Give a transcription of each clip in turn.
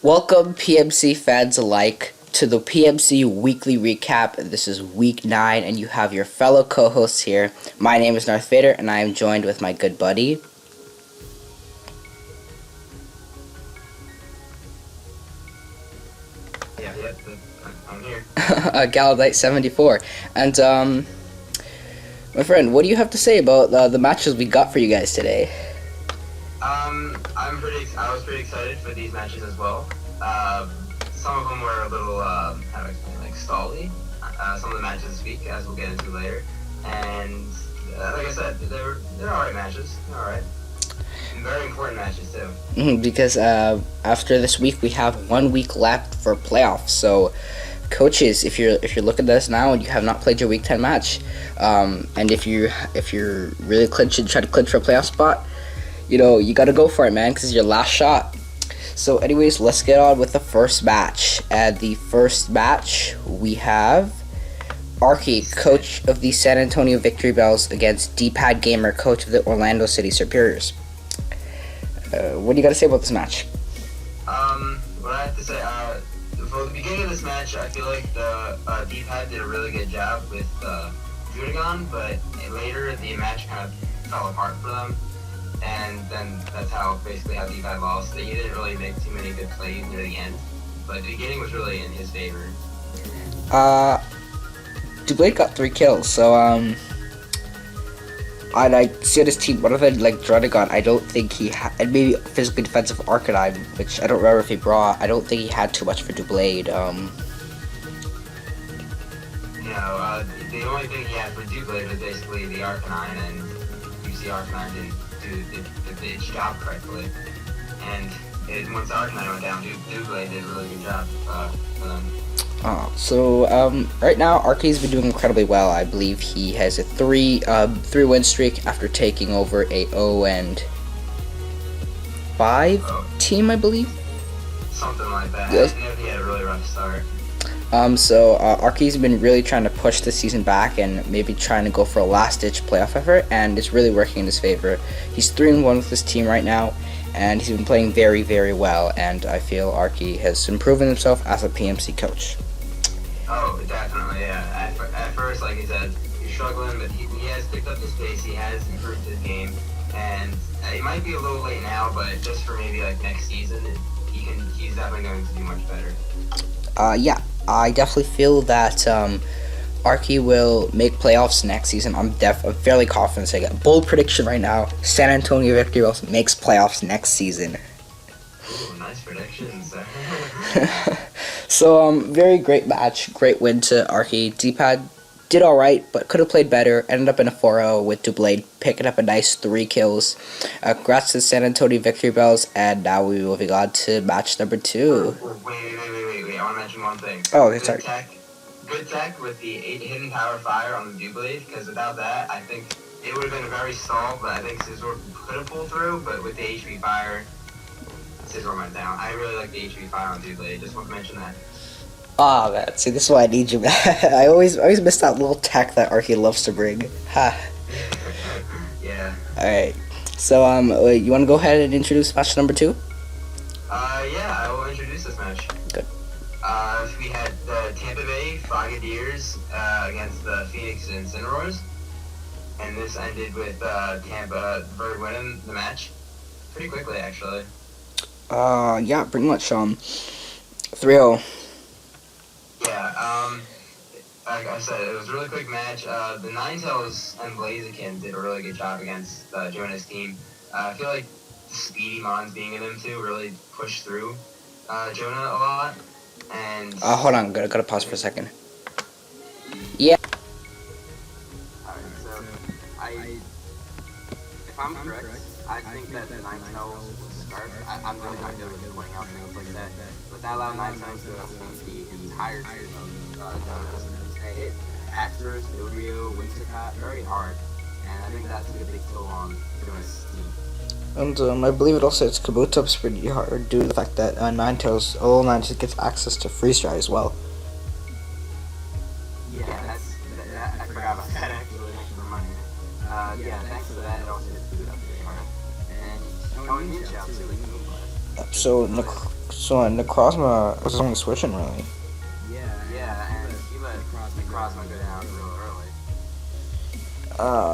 Welcome, PMC fans alike, to the PMC weekly recap. This is week 9, and you have your fellow co-hosts here. My name is NarthVader, and I am joined with my good buddy. I'm here. Galladite74. And, my friend, what do you have to say about the matches we got for you guys today? I was pretty excited for these matches as well. Some of them were a little, how do I explain, like stally. Some of the matches this week, as we'll get into later. And like I said, they're alright matches. They're alright. Very important matches too. Because after this week, we have 1 week left for playoffs. So, coaches, if you're looking at this now and you have not played your week 10 match, and if you're really trying to clinch for a playoff spot, you got to go for it, man, because it's your last shot. So, anyways, let's get on with the first match. At the first match, we have Arky, coach of the San Antonio Victory Bells, against D-Pad Gamer, coach of the Orlando City Superiors. What do you got to say about this match? What I have to say, for the beginning of this match, I feel like the D-Pad did a really good job with Judagon, but later the match kind of fell apart for them. And then that's basically how D-Pad lost. He didn't really make too many good plays near the end, but the beginning was really in his favor. Dublade got 3 kills, so I see on his team, one of them, like Judagon, I don't think he had, and maybe physically defensive Arcanine, which I don't remember if he brought. I don't think he had too much for Dublade. The only thing he had for Dublade was basically the Arcanine, and you see Arcanine didn't do its job correctly. And once Arcanine went down, Dublade did a really good job for them. Right now, Arky's been doing incredibly well. I believe he has a 3-win streak after taking over a 0-5 team, I believe. Something like that. Yes. I know he had a really rough start. Arky's been really trying to push the season back and maybe trying to go for a last-ditch playoff effort, and it's really working in his favor. He's 3-1 with his team right now, and he's been playing very, very well, and I feel Arky has proven himself as a PMC coach. Oh, definitely, yeah. At first, like he said, he's struggling, but he has picked up his pace, he has improved his game, and it might be a little late now, but just for maybe like next season, he's definitely going to do much better. Yeah, I definitely feel that Arky will make playoffs next season. I'm fairly confident saying it. Bold prediction right now, San Antonio Victory Bells makes playoffs next season. Ooh, nice predictions. So, very great match. Great win to Arky. D-Pad did alright, but could have played better. Ended up in a 4-0 with Dublade, picking up a nice 3 kills. Congrats to San Antonio Victory Bells, and now we will be on to match number 2. Wait. I want to mention one thing. Oh, okay, sorry. Good tech with the hidden power fire on the Dublade, because without that, I think it would have been a very stall, but I think Scizor could have pulled through, but with the HP fire, Scizor went down. I really like the HP fire on Dublade, just want to mention that. Ah, man, see, this is why I need you, man. I always miss that little tech that Arky loves to bring. Ha. Yeah. Alright, so, you want to go ahead and introduce match number 2? Yeah, I will introduce this match. Good. We had the Tampa Bay Frogadiers against the Phoenix Incineroars, and this ended with Tampa Bird winning the match pretty quickly, actually. Yeah, pretty much, 3-0. Yeah, like I said, it was a really quick match. The Ninetales and Blaziken did a really good job against Jonah's team. I feel like the speedy Mons being in them too really pushed through Jonah a lot. And Hold on, gotta pause for a second. Yeah. Alright, so if I'm correct, I think that the Ninetales would start. I'm really not good with pointing out things like that, but that allowed Ninetales to outspeed the entire tier of Jonas. They hit Axorus, Dodrio, Winsicott very hard, and I think that's a good big toll on Jonas' team. And I believe it also hits Kabutops pretty hard due to the fact that Ninetales, Ninetales gets access to Freeze Dry as well. Yeah, I forgot about that actually. Thanks for reminding me. Yeah, thanks for that. It also hits Kabutops pretty hard. And Ninja, So Necrozma was only switching really. Yeah, and he let Necrozma go down real early.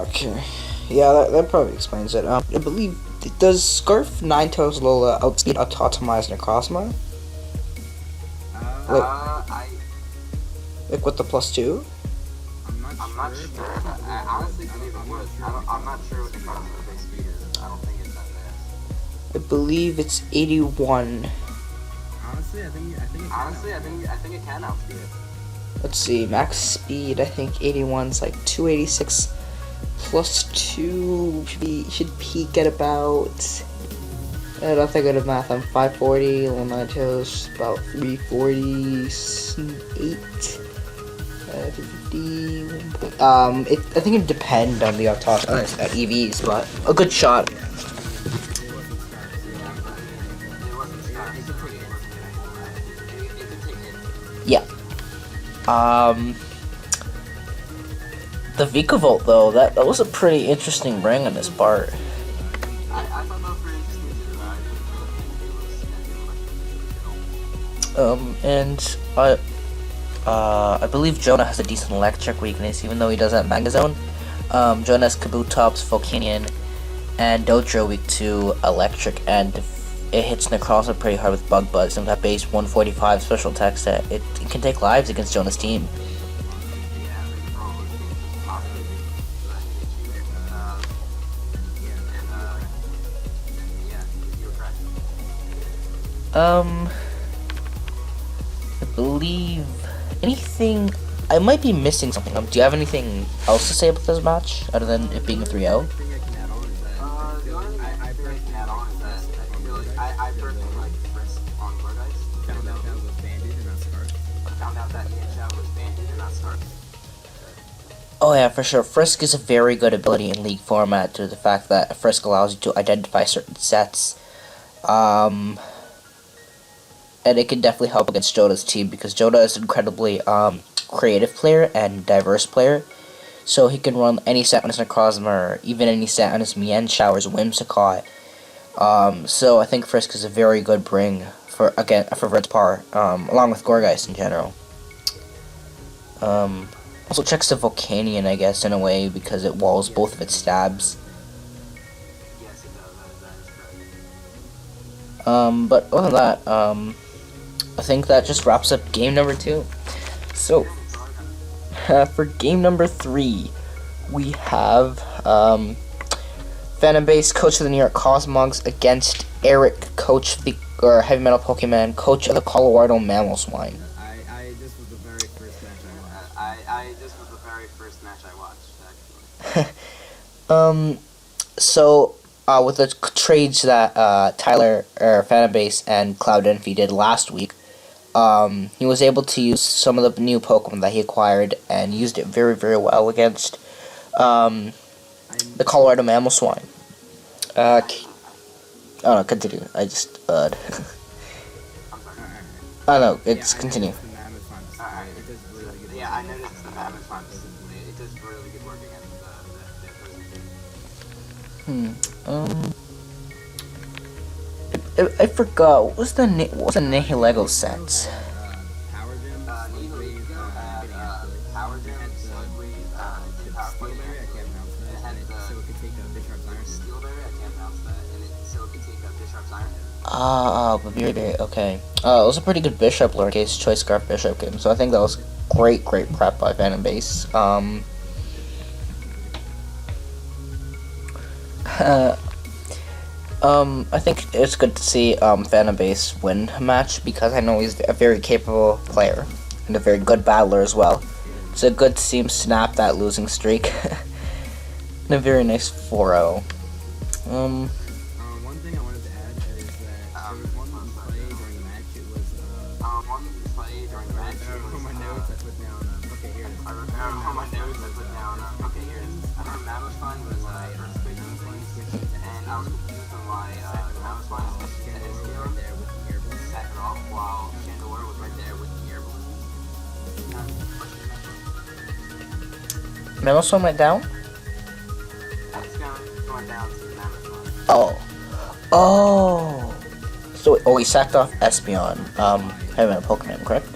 Okay. Yeah, that probably explains it. I believe, does Scarf Ninetales Lola outspeed Autotomize Necrozma? Like with the +2? I'm not sure. I honestly believe it would. I'm not sure what Necrozma's base speed is. I don't think it's that fast. I believe it's 81. Honestly, I think it can outspeed it. Let's see, max speed, I think 81's like 286 +2 should peak at about, I don't think I did math, I'm 540, Ninetales about 348, 50, I think it depends on the EVs, but a good shot. Yeah. The Vikavolt though, that was a pretty interesting bring on his part. I thought that was pretty interesting too. I believe Jonah has a decent electric weakness, even though he doesn't have Magazone. Jonah has Kabutops, Volcanion, and Dojo weak to electric, and it hits Necrozma pretty hard with Bug Buzz, and that base 145 special attack set. It can take lives against Jonah's team. I believe anything. I might be missing something. Do you have anything else to say about this match other than it being a 3-0? The only thing I can add on is that I personally like Frisk on Gorgeist. Found out that was banded and not Scarf. Found out that Yanshao was banded and not Scarf. Oh yeah, for sure. Frisk is a very good ability in League format due to the fact that Frisk allows you to identify certain sets. And it can definitely help against Joda's team because Joda is an incredibly creative player and diverse player. So he can run any set on his Necrozma or even any set on his Mienshao or Whimsicott. So I think Frisk is a very good bring for Red's par, along with Gorgeist in general. Also checks the Volcanion, I guess, in a way, because it walls both of its stabs. Yes, it does. That is correct. But other than that, I think that just wraps up game number 2. So, for game number 3, we have Phantom Base, coach of the New York Cosmogs, against Eric, coach of the Heavy Metal Pokemon, coach of the Colorado Mammal Swine. This was the very first match this was the very first match I watched, actually. So, with the trades that Tyler, Phantom Base, and Cloud Envy did last week, he was able to use some of the new Pokemon that he acquired and used it very, very well against the Colorado Mammal Swine. Oh no, continue. I just, I'm sorry. oh no, it's continue. Yeah, I noticed the Mammoth Farm specifically. It does really good work against the opposing team. I forgot, what was the Nihilego set? Power Gem, Power Gem, Slugweed, Steelberry, I can't pronounce that. It had Silicatica, Bisharp's Iron. Steelberry, I can't pronounce that. And it Silicatica, Bisharp's Iron. Okay. It was a pretty good Bishop lowercase choice Scarf Bishop game, so I think that was great prep by Phantom Base. I think it's good to see Phantom Base win a match because I know he's a very capable player and a very good battler as well. It's good to see him snap that losing streak. And a very nice 4-0. One thing I wanted to add is that there was one play during the match. It was on my notes I put down. Okay, here it is. On my notes I put down. Okay, here it is. I thought Mammoth Fun was first switching things, and I was confused on why Mammoth Fun was right there with the air balloon set it off, while Chandelure was right there with the air balloon. Mammoth went down? That's going down to Mammoth Fun. Oh. So, oh, he sacked off Espeon. Having a Pokemon, correct?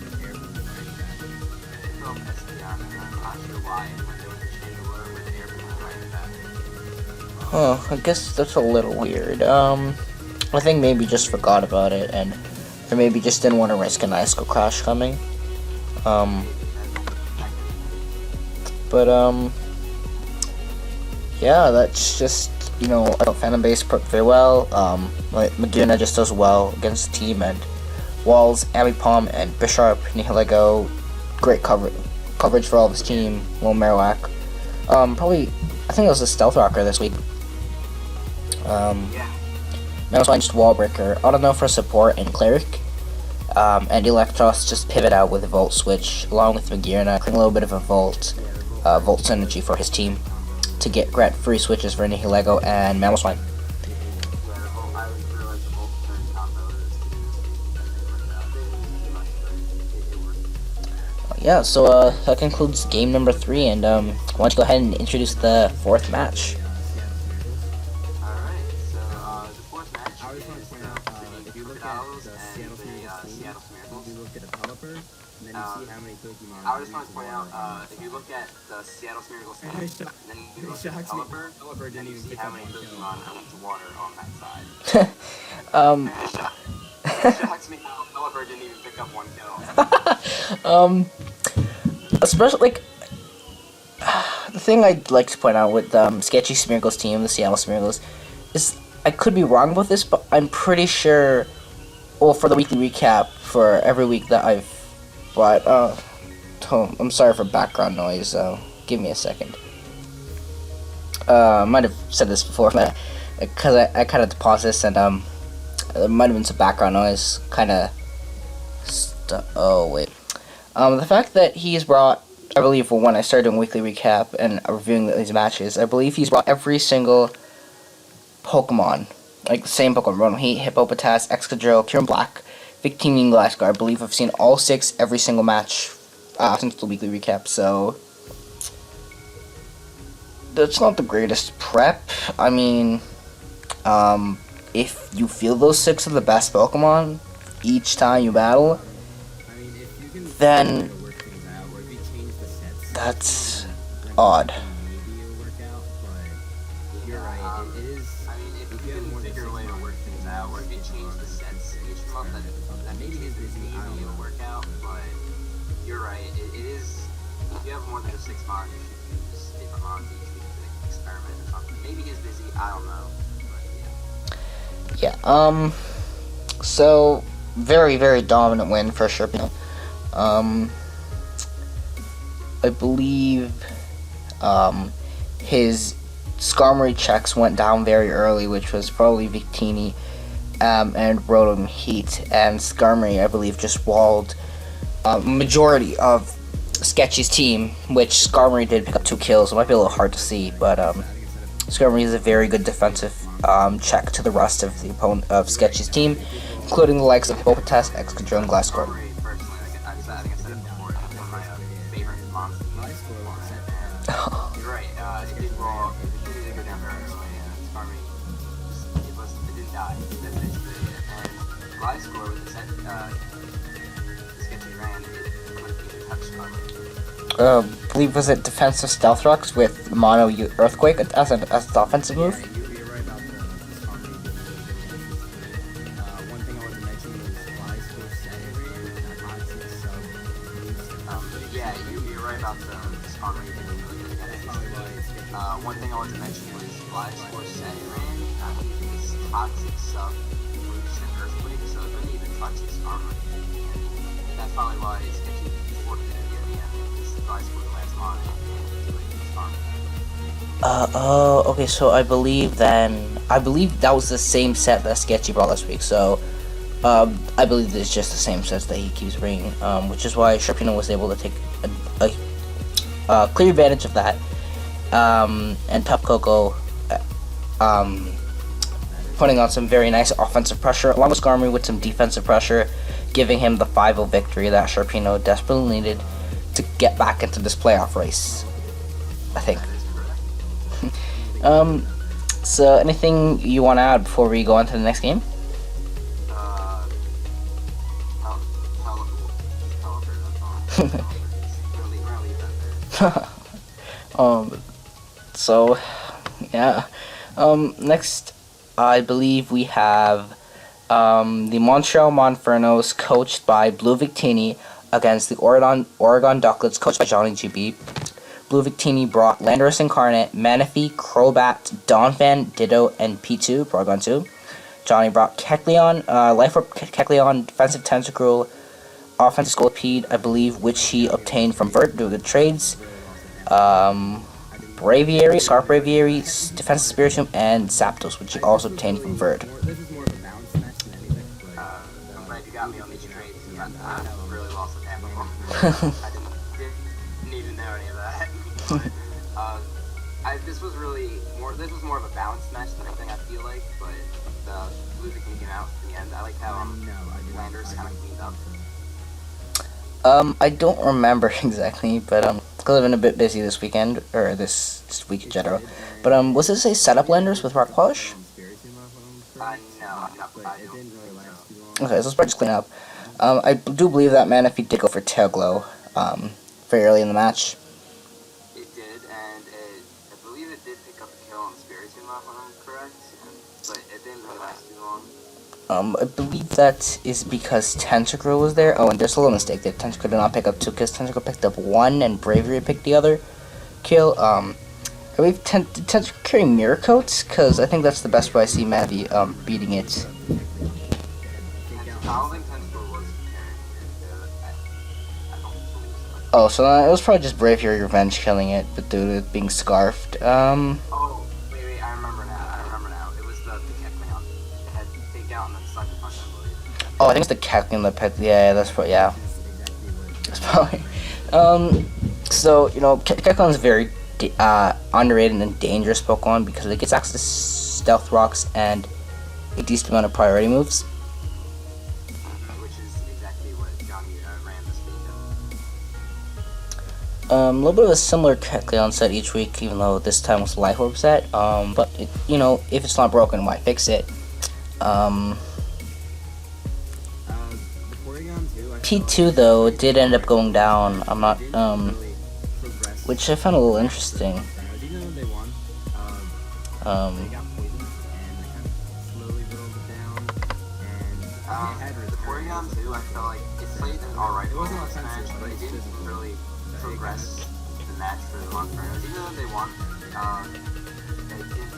Huh, I guess that's a little weird. I think maybe just forgot about it, or maybe just didn't want to risk an Ice Skull Crash coming. Yeah, that's just, I don't fan base work very well. Like Maguna just does well against the team, and Walls, Ambipom, and Bisharp, Nihilego, great coverage for all of his team. Lil Marowak. Probably, I think it was a Stealth Rocker this week. Mamoswine just Wallbreaker, Autono for support and Cleric, and Electros just pivot out with a Volt Switch, along with Magearna, creating a little bit of a Volt synergy for his team to grant free switches for Nihilego and Mamoswine. Yeah, so that concludes game number 3, and why don't you go ahead and introduce the 4th match? I just want to point out, if you look at the Seattle Smeargle stand, and then you look at Pelipper didn't even see how many Pokemon went to water on that side. It shocks me how Pelipper didn't even pick up 1 kill. Especially, like, the thing I'd like to point out with Sketchy Smeargle's team, the Seattle Smeargles, is, I could be wrong about this, but I'm pretty sure, well, for the weekly recap, for every week that I've bought, I'm sorry for background noise, give me a second. I might have said this before, but because I kind of had to pause this, and there might have been some background noise, oh wait. The fact that he's brought, I believe, when I started doing weekly recap and reviewing these matches, I believe he's brought every single Pokemon, like the same Pokemon, Rotom Heat, Hippopotas, Excadrill, Kyurem Black, Victini, and Glasgow. I believe I've seen all 6 every single match since the weekly recap, so that's not the greatest prep. I mean, if you feel those 6 are the best Pokemon each time you battle, then that's odd. You're right, it is. I mean, if you can figure a way to work things out, or if you change the sets each month, that maybe his busy, maybe it'll work out, but you're right, it is. If you have more than just 6 months, you should just different months each week to experiment or something. Maybe he's busy, I don't know. But yeah, so, very, very dominant win for sure. I believe his Skarmory checks went down very early, which was probably Victini and Rotom Heat, and Skarmory, I believe, just walled majority of Sketchy's team, which Skarmory did pick up 2 kills. It might be a little hard to see, but Skarmory is a very good defensive check to the rest of the opponent of Sketchy's team, including the likes of Hippopotas, Excadrill, and Glasgow. You're right, it did roll, it did go down very early, and Skarmory, it didn't die, that's basically it, and my score with the set, Sketchy ran, it touched Skarmory. I believe, was it defensive Stealth Rocks with Mono Earthquake as an offensive move? Yeah, you're right about the Skarmory being really good against this team. One thing I wanted to mention was my score set it ran, obviously, so yeah, you're right about the Skarmory being really good against this team. One thing I wanted to mention was Fly's score set it ran, this toxic sub moves and Earthquake, so it couldn't even touch his Skarmory. And that's probably why Sketchy is fortunate in the end, because Fly's score last on and doing his Skarmory. Okay, so I believe that was the same set that Sketchy brought last week, so I believe it's just the same sets that he keeps bringing, which is why Sharpeeno was able to take a clear advantage of that, and Top Coco putting on some very nice offensive pressure, along with Skarmory with some defensive pressure, giving him the 5-0 victory that Sharpeeno desperately needed to get back into this playoff race, I think. That is correct. So anything you want to add before we go on to the next game? So, yeah. Next, I believe we have the Montreal Monfernos, coached by Blue Victini, against the Oregon Ducklets, coached by Johnny GB. Blue Victini brought Landorus Incarnate, Manaphy, Crobat, Donphan, Ditto, and P2, Oregon 2. Johnny brought Kecleon, Life Orb Kecleon, Defensive Tentacruel, Offensive Scolipede, I believe, which he obtained from Vert due to the trades. Braviary, Scarp Braviary, Defensive Spiritomb, and Zapdos, which he also obtained from Vert. I'm glad you got me on these trades. I really lost the tempo. I didn't even know any of that. This was more of a balanced match than anything, I feel like, but the Blue Victini came out in the end. I like how Landers kind of cleaned up. I don't remember exactly, but because I've been a bit busy this weekend, or this week in general. But was this a setup Landers with Rock Polish? No, I don't. Okay, so let's just clean up. I do believe that Manaphy did go for Tail Glow, very early in the match. It did, and I believe it did pick up a kill on Spiritomb, if I'm correct, but it didn't really last too long. I believe that is because Tentacruel was there. Oh, and there's a little mistake there. Tentacruel did not pick up 2 kills. Tentacruel picked up 1, and Bravery picked the other kill. I believe did Tentacruel carry Mirror Coats? Because I think that's the best way I see Mavi beating it. I don't think Tentacruel was carrying it. I don't believe so. Oh, so it was probably just Bravery Revenge killing it, but due to it being scarfed. Oh, wait, I remember now. It was the Kecleon. It had takedown and then Sucker Punch, I believe. Oh, I think it's the Kecleon that picked. Yeah, that's probably, yeah. That's probably. So, Kecleon's very underrated and dangerous Pokemon because it gets access to Stealth Rocks and a decent amount of priority moves. Which is exactly what Johnny ran this week. A little bit of a similar Kecleon set each week, even though this time was a Life Orb set. But if it's not broken, why fix it? P2 though did end up going down. I'm not which I found a little interesting. The Porygon 2, I felt like it played alright in this match, but it didn't really progress the match for the Monfernos. Even though they won,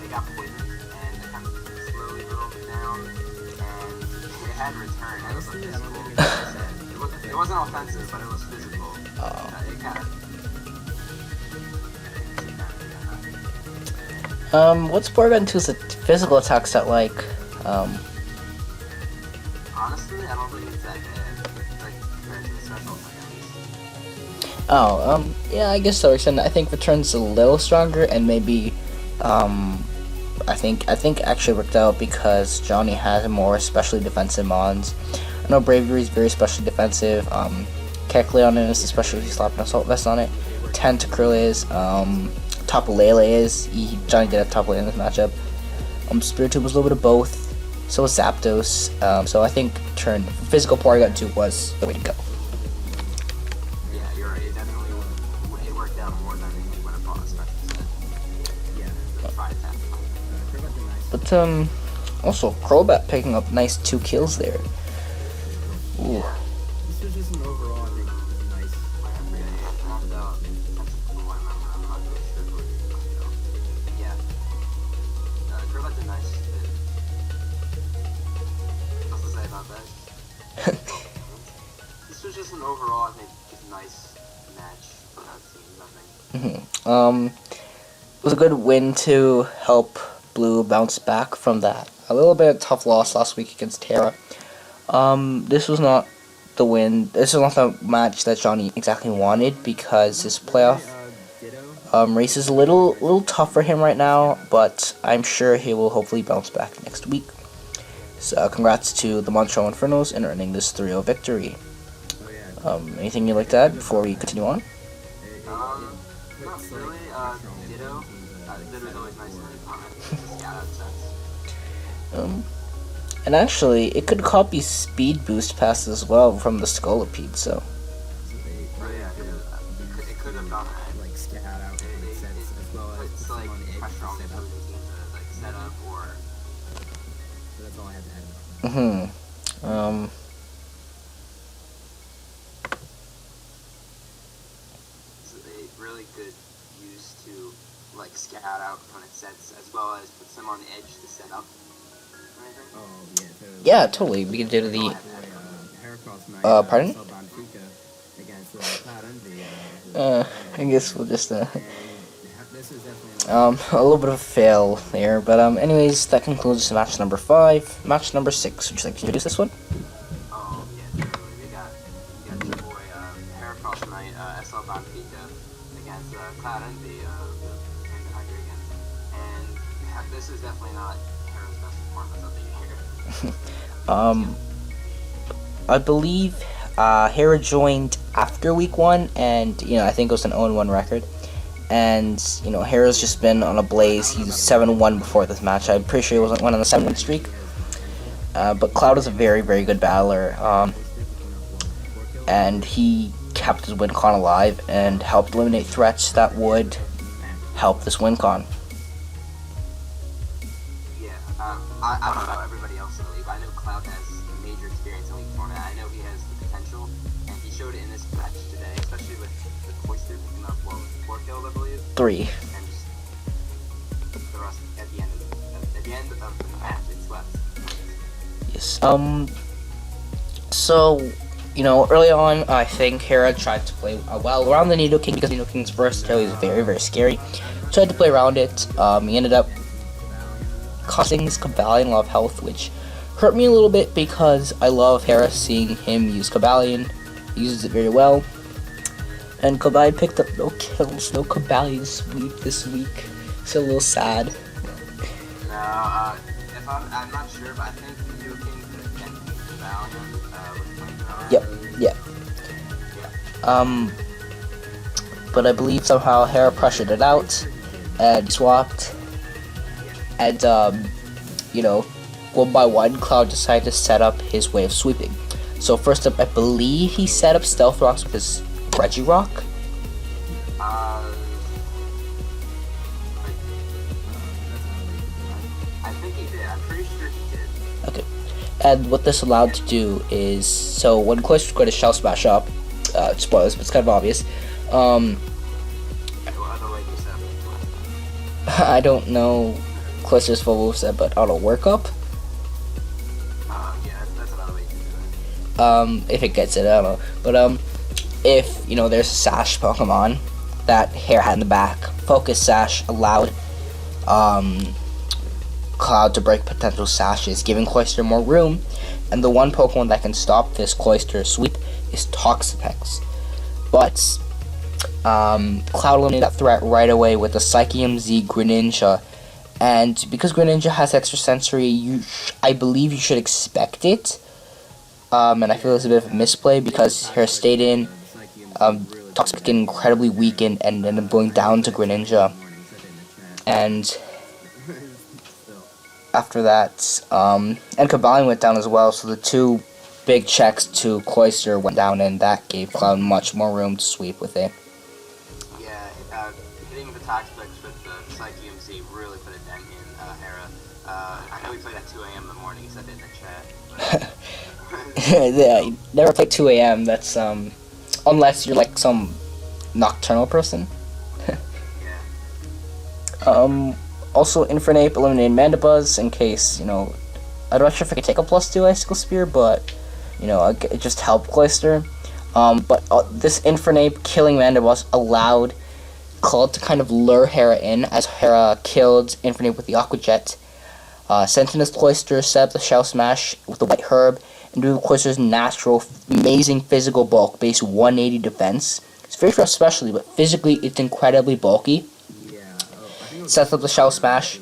they got poisoned, and they kind of slowly whittled it down, and it had return. It was physical. It wasn't offensive, but it was physical. It kind of... What's Porygon 2's physical attack set like? Honestly, I don't think it's that bad. Like, compared to the special attack. Oh, yeah, I guess so. Except I think Return's a little stronger, and maybe, I think actually worked out because Johnny has more specially defensive mons. I know Bravery is very specially defensive. Kecleon is, especially if you slap an Assault Vest on it. Tentacruel is. Tapu Lele is. Johnny did have Tapu Lele in this matchup. Spiritomb was a little bit of both. So was Zapdos. So I think physical Porygon 2 was the way to go. Yeah, you're right. It definitely worked out more than we would have thought, especially set. Yeah, try attack. But also Crobat picking up nice 2 kills there. Ooh. This was just an overall, I think, nice. Crobat did nice. What's to say about that? This was just an overall, I think, just nice match for that team. Nothing. It was a good win to help Blue bounce back from that. A little bit of tough loss last week against Terra. This was not the win. This was not the match that Johnny exactly wanted because his playoff race is a little tough for him right now, but I'm sure he will hopefully bounce back next week. So congrats to the Montreal Infernos in earning this 3-0 victory. Anything you'd like to add before we continue on? Not really. Ditto. Ditto is always nice to comment. Yeah, that's sense. And actually, it could copy speed boost passes as well from the Scolipede, so. Oh yeah, it could have done that. It's like, setup or. So that's all I had to add. It's a really good use to like scout out opponent sets as well as put some on the edge to set up. Oh yeah. So Yeah, totally. We can do the. Pardon? Against Cloud Envy. I guess we'll just This is definitely a little bit of a fail there, but anyways, that concludes match number 5. Match number 6. Would you like to introduce this one? Oh yeah, definitely. We got your boy Heracross Knight SL Bonfica against Cloud Envy and against. And this is definitely not Hera's best performance of the year. I believe Hera joined after week 1, and I think it was an 0-1 record. And Hera's just been on a blaze. He's 7-1 before this match. I'm pretty sure he wasn't one on the 7-win streak. But Cloud is a very, very good battler. And he kept his win con alive and helped eliminate threats that would help this win con. Yeah, I don't know about everybody else in the league. I know Cloud has major experience in league format. I know he has the potential, and he showed it in this match today, especially with the Cloister picking up 4 kills, I believe. 3. And just the rest at the end of the match, it's left. Yes. So, early on, I think Hera tried to play well around the Nidoking because Nidoking's versatility is very, very scary. Tried to play around it. He ended up costing his Cobalion a lot of health, which hurt me a little bit because I love Hera, seeing him use Cobalion. He uses it very well. And Cobalion picked up no kills, no Cobalion sweep this week. It's a little sad. No, I'm not sure, but I think Nidoking could have kept Cobalion with Flamethrower. Yep. But I believe somehow Hera pressured it out and swapped. And, 1 by 1, Cloud decided to set up his way of sweeping. So first up, I believe he set up Stealth Rocks with his Regirock. I think he did. I'm pretty sure he did. Okay. And what this allowed to do is, so when Cloister's going to Shell Smash up, spoilers, but it's kind of obvious, I don't know Cloister's full moveset, but auto work up. Yeah, that's another way to do it. If it gets it, I don't know. But if there's a Sash Pokemon that Hera had in the back, Focus Sash allowed Cloud to break potential sashes, giving Cloister more room. And the one Pokemon that can stop this Cloister sweep is Toxapex. But Cloud eliminated that threat right away with the Psychium Z Greninja. And because Greninja has extra sensory, I believe you should expect it. And I feel it's a bit of a misplay because Hera stayed in. Toxic getting incredibly weakened and ended up going down to Greninja. And after that, and Cobalion went down as well, so the 2 big checks to Cloister went down, and that gave Cloud much more room to sweep with it. Yeah, hitting the Toxapex with the Psychium Z really put a dent in Hera. I know we played at 2 a.m. in the morning, he said it in the chat. Yeah, you never play 2 a.m. That's unless you're like some nocturnal person. Yeah. Also, Infernape eliminated Mandibuzz in case, I'm not sure if I could take a +2 Icicle Spear, but, it just helped Cloister. But this Infernape killing Mandibuzz allowed Cloud to kind of lure Hera in, as Hera killed Infernape with the Aqua Jet. Sent in his Cloister, set up the Shell Smash with the White Herb, and due to Cloister's natural, amazing physical bulk, base 180 defense. It's very fast especially, but physically it's incredibly bulky. Sets up the Shell Smash,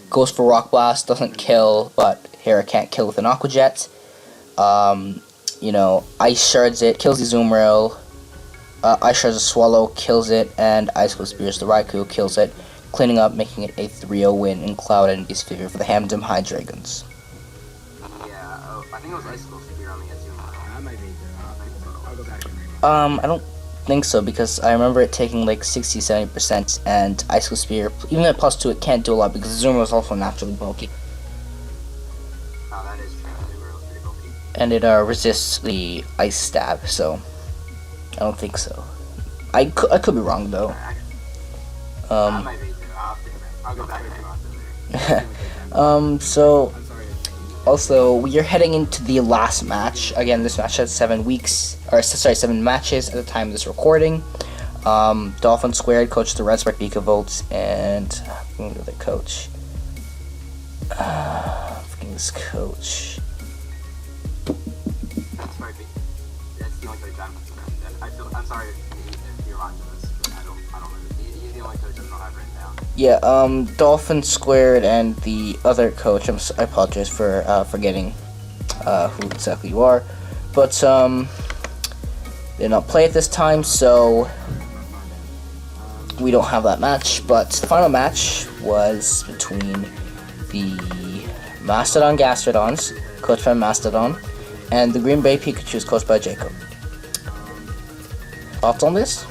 goes for Rock Blast, doesn't kill, but Hera can't kill with an Aqua Jet. Ice Shards it, kills the Azumarill, Ice Shards the Swallow, kills it, and Icicle Spears the Raikou, kills it, cleaning up, making it a 3-0 win in Cloud Envy's favor for the Hamdam Hydreigons. Yeah, I think it was Icicle Spear on the Azumarill. I might be there. I'll go back. I don't think so, because I remember it taking like 60-70%, and Icicle Spear, even at +2, it can't do a lot because Zuma is also naturally bulky. Oh, that is true. Zuma is pretty bulky. And it resists the Ice Stab, so I don't think so. I could be wrong though. I might be too. I'll go back and watch it later. So also we are heading into the last match. Again, this match has 7 matches at the time of this recording. Dolphin Squared, coach the Red Spark Beacon Volts, and the coach. This coach. That's the only coach I'm sorry if you're watching this, but I don't know. He's the only coach I don't have written down. Yeah, Dolphin Squared and the other coach. I apologize for forgetting who exactly you are, but they did not play at this time, so we don't have that match. But the final match was between the Mastodon Gastrodons, coached by Mastodon, and the Green Bay Pikachus, coached by Jacob. Thoughts on this?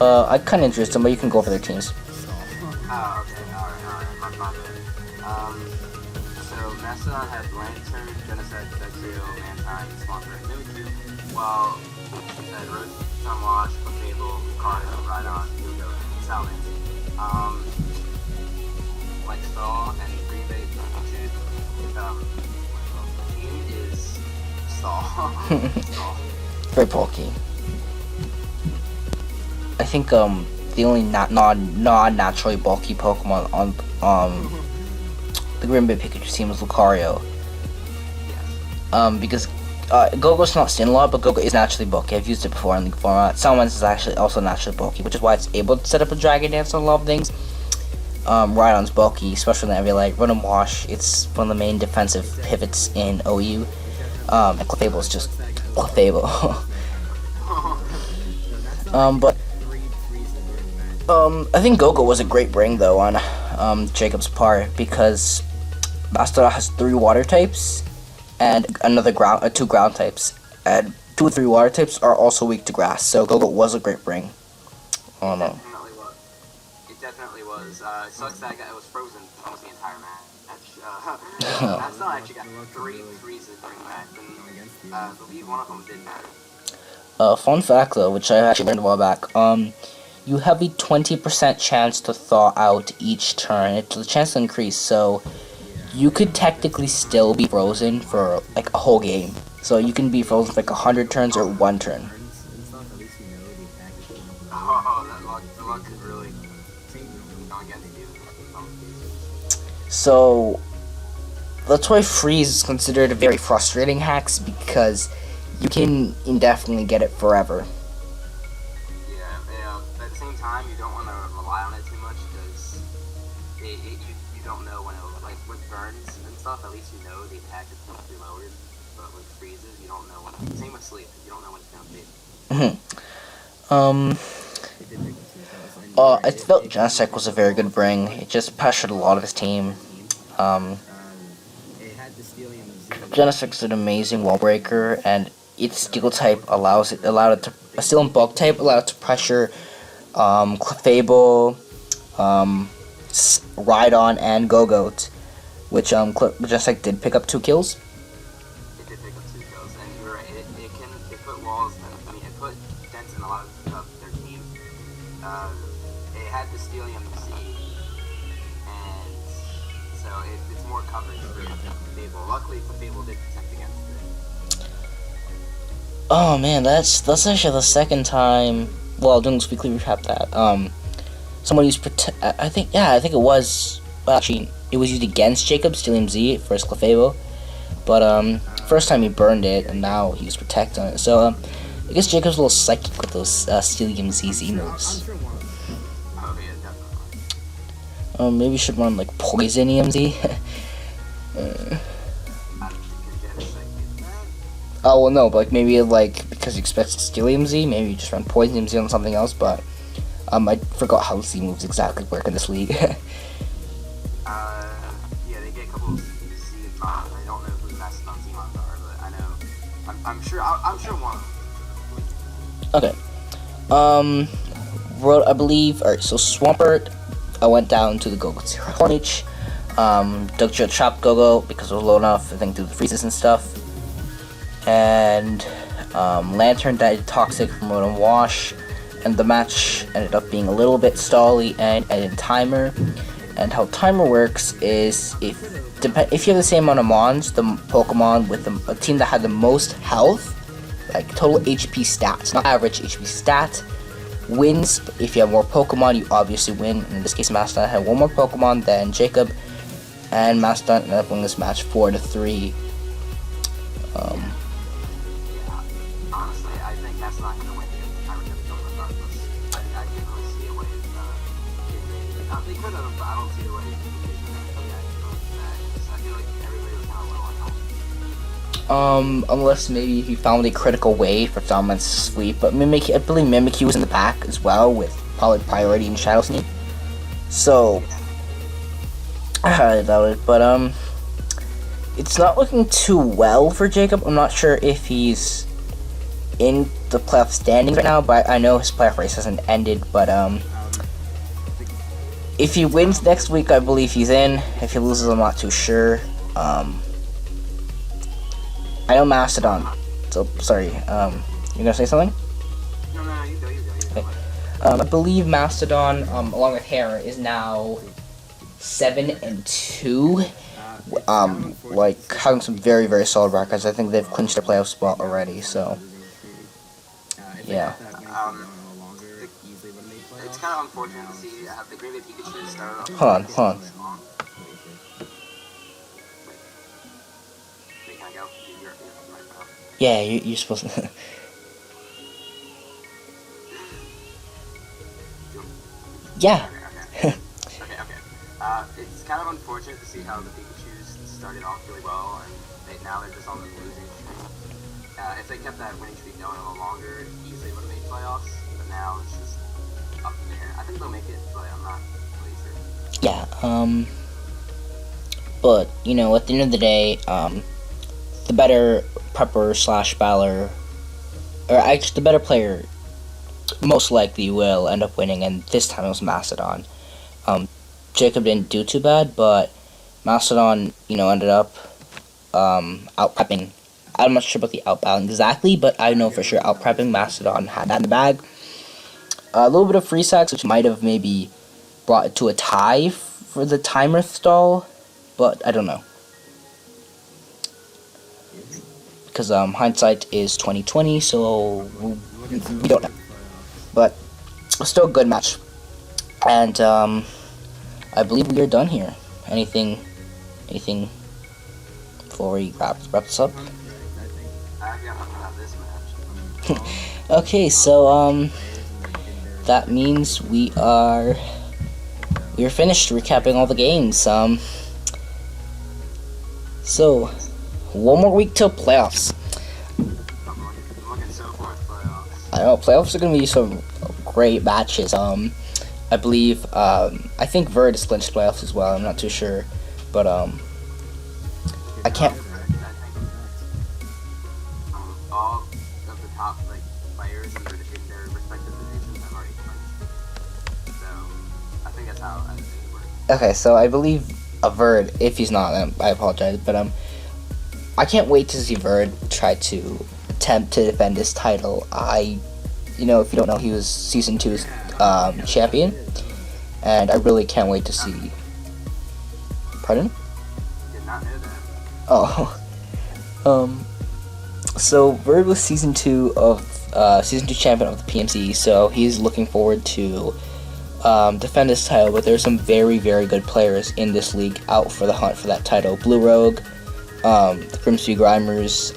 I kind of introduced them, but you can go over their teams. Oh, okay, alright, my bad. So Mastodon had Lantern, Genocide, Dexio, Mankind, Sponsor, and Mimikyu, while it had Rose, Sunwash, Fable, Ricardo, Rhydon, Hugo, and Salmon. Like Stall and Green Bay Pikachu, team is Stall. Very bulky. I think the only non-naturally bulky Pokemon on the Green Bay Pikachu team is Lucario. Because Go-Go's not seen a lot, but Go-Go is naturally bulky. I've used it before in League format. Salamence is actually also naturally bulky, which is why it's able to set up a Dragon Dance on a lot of things. Rhydon's bulky, especially in the area like Run and Wash. It's one of the main defensive pivots in OU. And Clefable is just Clefable. But I think Go-Go was a great bring though on Jacob's part, because Mastodon has 3 water types and another two ground types, and 2 or 3 water types are also weak to grass. So Go-Go was a great bring. Oh no. It definitely was. It sucks that it was frozen almost the entire match. Mastodon actually got 3 freezes during the match, and I believe one of them did matter. Fun fact though, which I actually learned a while back, you have a 20% chance to thaw out each turn. The chance to increase, so you could technically still be frozen for like a whole game. So you can be frozen for like 100 turns or 1 turn. Oh, the luck is really going against you. So that's why freeze is considered a very frustrating hacks, because you can indefinitely get it forever. Yeah. At the same time, you don't want to rely on it too much, because you don't know when it'll, like with burns and stuff, at least you know the attack is going to be lowered. But with freezes, you don't know when. Same with sleep, you don't know when it's going to be. I felt Genesect was a very good bring. It just pressured a lot of his team. Genesect is an amazing wall breaker, and its Steel type allowed it to a Steel and Bulk type allowed it to pressure Clefable, Rhydon, and Go-Goat, which Genesect did pick up 2 kills. It did pick up 2 kills, and you're right. It put walls. It put dents in a lot of their team. It had the Steelium C, and so it's more coverage for Fable. Luckily, Fable did protect against it. Oh man, that's actually the second time. Well, doing this weekly recap that someone used I think it was. Well, actually, it was used against Jacob Steelium Z for Clefable, but first time he burned it, and now he used Protect on it. So I guess Jacob's a little psychic with those Steelium ZZ moves. Maybe you should run like Poison EMZ. Oh well, no, but like maybe like because you expect Steelium Z, maybe you just run Poison EMZ on something else. But I forgot how Z moves exactly work in this league. Yeah, they get a couple of Z mods. I don't know who the Mastodon Z mods are, but I know I'm sure one of them. Okay. I believe. Alright, so Swampert, I went down to the Go-Go Hornage. Dug Drill Trap Go-Go because it was low enough, I think, through the freezes and stuff. And Lantern died Toxic from Rotom Wash. And the match ended up being a little bit stally and ended timer. And how timer works is if you have the same amount of mons, the Pokemon with a team that had the most health, like total HP stats, not average HP stat, wins. If you have more Pokemon, you obviously win. In this case, Mastodon had one more Pokemon than Jacob, and Mastodon ended up winning this match 4-3. Honestly, I think that's not going to win the timer regardless. I can't really see a way they could have, but I don't see a way I feel like everybody was kind of low on health. Unless maybe he found a critical way for Dominance Sweep, but I believe Mimikyu was in the back as well with probably Priority and Shadow Sneak. So, I highly doubt it, but it's not looking too well for Jacob. I'm not sure if he's in the playoff standings right now, but I know his playoff race hasn't ended, but if he wins next week, I believe he's in. If he loses, I'm not too sure. I know Mastodon. So, sorry, you gonna say something? No, you go. Okay. I believe Mastodon, along with Hera, is now 7-2. Like, having some very, very solid records. I think they've clinched their playoff spot already, so, yeah. It's kind of unfortunate to see the Green Bay Pikachu start off. Hold on. Wait, can I go? You're right now. Yeah, you're supposed to. Yeah. Okay. It's kind of unfortunate to see how the Pikachus started off really well, and now they're just on the losing streak. If they kept that winning streak going a little longer, easily would have made playoffs, but now it's just up in the air. I think they'll make it, but I'm not really sure. Yeah, but, you know, at the end of the day, the better prepper / baller, or actually the better player most likely will end up winning, and this time it was Mastodon. Jacob didn't do too bad, but Mastodon, ended up out-prepping. I'm not sure about the out-battling exactly, but I know for sure out-prepping. Mastodon had that in the bag. A little bit of free sacks, which might have maybe brought it to a tie for the timer stall, but I don't know. Because hindsight is 2020, so we don't know. But still a good match. And I believe we are done here. Anything before we wrap this up? I've got nothing about this match. Okay, so that means we are finished recapping all the games. So one more week till playoffs. I'm looking so forward to playoffs. I know playoffs are gonna be some great matches. I believe I think Verd has clinched playoffs as well. I'm not too sure, but I can't. All of the top players in their respective divisions have already clinched. So I think that's how it works. Okay, so I believe a Verd. If he's not, I apologize, but I can't wait to see Verd try to attempt to defend his title. If you don't know, he was Season 2's champion, and I really can't wait to see. Pardon? Did not know that. Oh. So Verd was Season 2 champion of the PMC, so he's looking forward to defend his title, but there's some very, very good players in this league out for the hunt for that title. Blue Rogue, the Grimsby Grimers,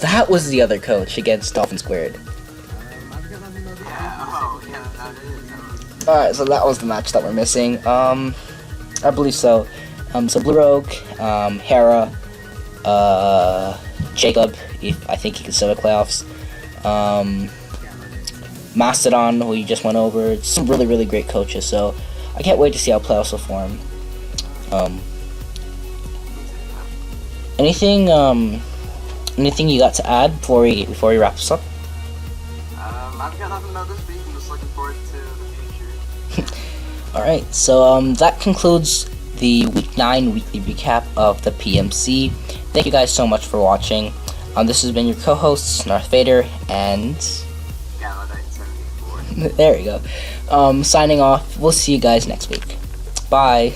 that was the other coach against Dolphin Squared. Alright, so that was the match that we're missing. I believe so. So Blue Rogue, Hera, Jacob, I think he can still make playoffs. Mastodon, who you just went over. It's some really, really great coaches, so I can't wait to see how playoffs will form. Anything anything you got to add before we wrap this up? I've got nothing about this week. I'm just looking forward to the future. Alright, so that concludes the Week 9 weekly recap of the PMC. Thank you guys so much for watching. This has been your co-hosts, NarthVader and... Galladite74. there we go. Signing off. We'll see you guys next week. Bye.